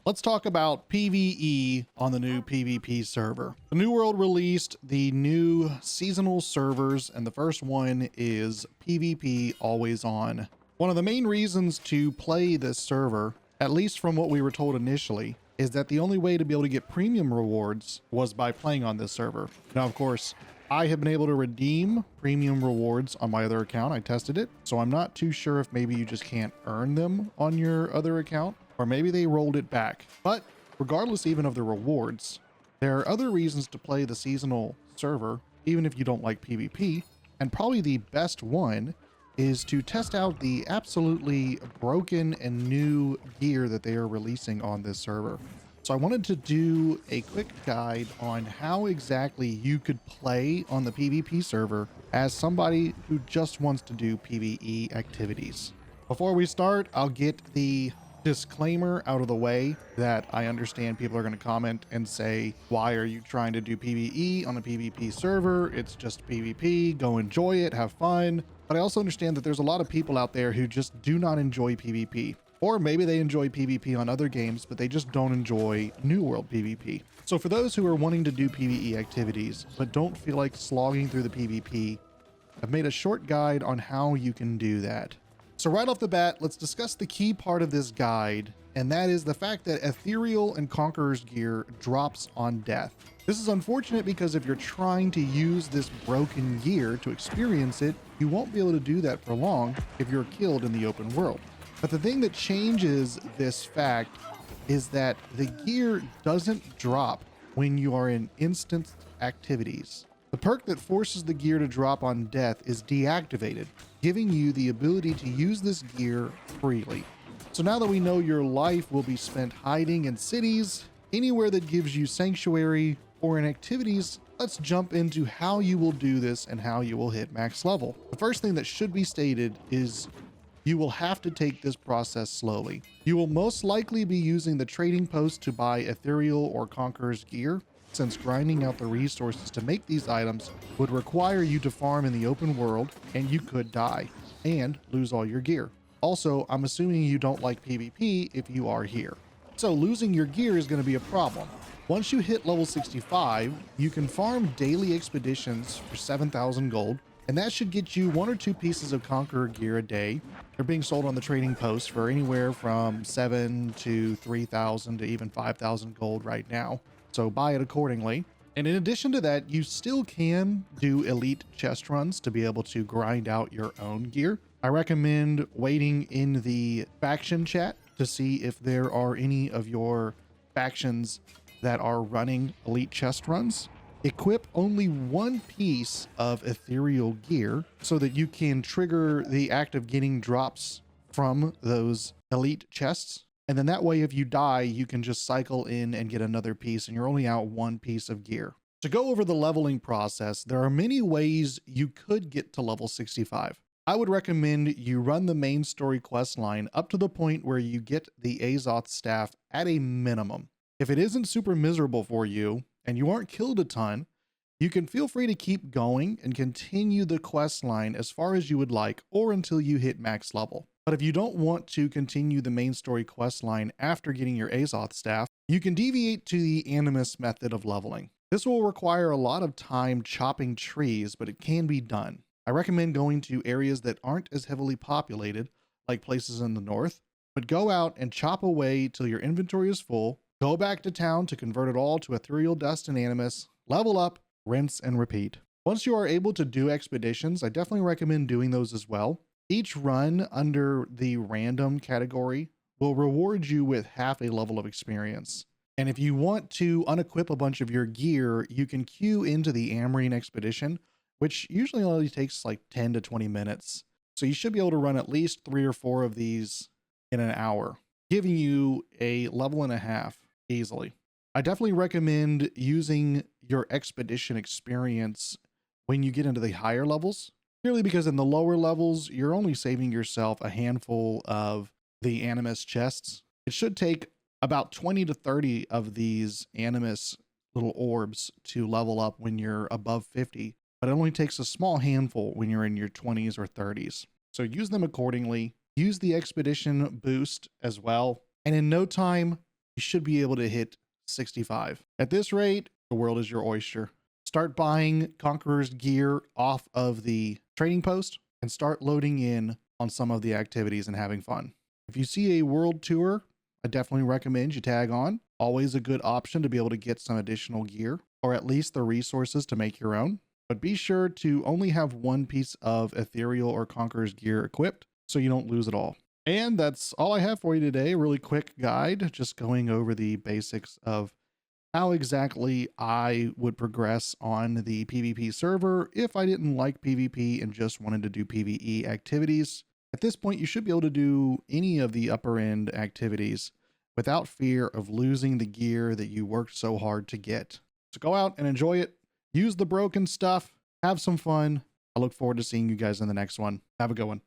Let's talk about PvE on the new PvP server. The New World released the new seasonal servers, and the first one is PvP Always On. One of the main reasons to play this server, at least from what we were told initially, is that the only way to be able to get premium rewards was by playing on this server. Now, of course, I have been able to redeem premium rewards on my other account. I tested it, so I'm not too sure if maybe you just can't earn them on your other account, or maybe they rolled it back. But regardless even of the rewards, there are other reasons to play the seasonal server, even if you don't like PvP, and probably the best one is to test out the absolutely broken and new gear that they are releasing on this server. So I wanted to do a quick guide on how exactly you could play on the PvP server as somebody who just wants to do PvE activities. Before we start, I'll get the disclaimer out of the way that I understand people are going to comment and say, why are you trying to do PvE on a PvP server? It's just PvP, go enjoy it, have fun. But I also understand that there's a lot of people out there who just do not enjoy PvP. Or maybe they enjoy PvP on other games, but they just don't enjoy New World PvP. So for those who are wanting to do PvE activities, but don't feel like slogging through the PvP, I've made a short guide on how you can do that. So right off the bat, let's discuss the key part of this guide, and that is the fact that Ethereal and Conqueror's gear drops on death. This is unfortunate because if you're trying to use this broken gear to experience it, you won't be able to do that for long if you're killed in the open world. But the thing that changes this fact is that the gear doesn't drop when you are in instanced activities. The perk that forces the gear to drop on death is deactivated, giving you the ability to use this gear freely. So now that we know your life will be spent hiding in cities, anywhere that gives you sanctuary, or in activities, let's jump into how you will do this and how you will hit max level. The first thing that should be stated is you will have to take this process slowly. You will most likely be using the trading post to buy Ethereal or Conqueror's gear, since grinding out the resources to make these items would require you to farm in the open world, and you could die and lose all your gear. Also, I'm assuming you don't like PvP if you are here. So losing your gear is going to be a problem. Once you hit level 65, you can farm daily expeditions for 7,000 gold, and that should get you 1 or 2 pieces of Conqueror gear a day. They're being sold on the trading post for anywhere from 7 to 3,000 to even 5,000 gold right now. So buy it accordingly. And in addition to that, you still can do elite chest runs to be able to grind out your own gear. I recommend waiting in the faction chat to see if there are any of your factions that are running elite chest runs. Equip only 1 piece of ethereal gear so that you can trigger the act of getting drops from those elite chests. And then that way, if you die, you can just cycle in and get another piece, and you're only out 1 piece of gear. To go over the leveling process, there are many ways you could get to level 65. I would recommend you run the main story quest line up to the point where you get the Azoth staff at a minimum. If it isn't super miserable for you, and you aren't killed a ton, you can feel free to keep going and continue the quest line as far as you would like, or until you hit max level. But if you don't want to continue the main story quest line after getting your Azoth staff, you can deviate to the Animus method of leveling. This will require a lot of time chopping trees, but it can be done. I recommend going to areas that aren't as heavily populated, like places in the north, but go out and chop away till your inventory is full. Go back to town to convert it all to ethereal dust and animus, level up, rinse, and repeat. Once you are able to do expeditions, I definitely recommend doing those as well. Each run under the random category will reward you with half a level of experience. And if you want to unequip a bunch of your gear, you can queue into the Amarine expedition, which usually only takes like 10 to 20 minutes. So you should be able to run at least 3 or 4 of these in an hour, giving you a level and a half easily. I definitely recommend using your expedition experience when you get into the higher levels, purely because in the lower levels, you're only saving yourself a handful of the Animus chests. It should take about 20 to 30 of these Animus little orbs to level up when you're above 50, but it only takes a small handful when you're in your 20s or 30s. So use them accordingly. Use the expedition boost as well. And in no time, you should be able to hit 65. At this rate, the world is your oyster. Start buying Conqueror's gear off of the trading post and start loading in on some of the activities and having fun. If you see a world tour, I definitely recommend you tag on. Always a good option to be able to get some additional gear, or at least the resources to make your own. But be sure to only have one piece of ethereal or Conqueror's gear equipped so you don't lose it all. And that's all I have for you today. A really quick guide, just going over the basics of how exactly I would progress on the PvP server if I didn't like PvP and just wanted to do PvE activities. At this point, you should be able to do any of the upper end activities without fear of losing the gear that you worked so hard to get. So go out and enjoy it. Use the broken stuff. Have some fun. I look forward to seeing you guys in the next one. Have a good one.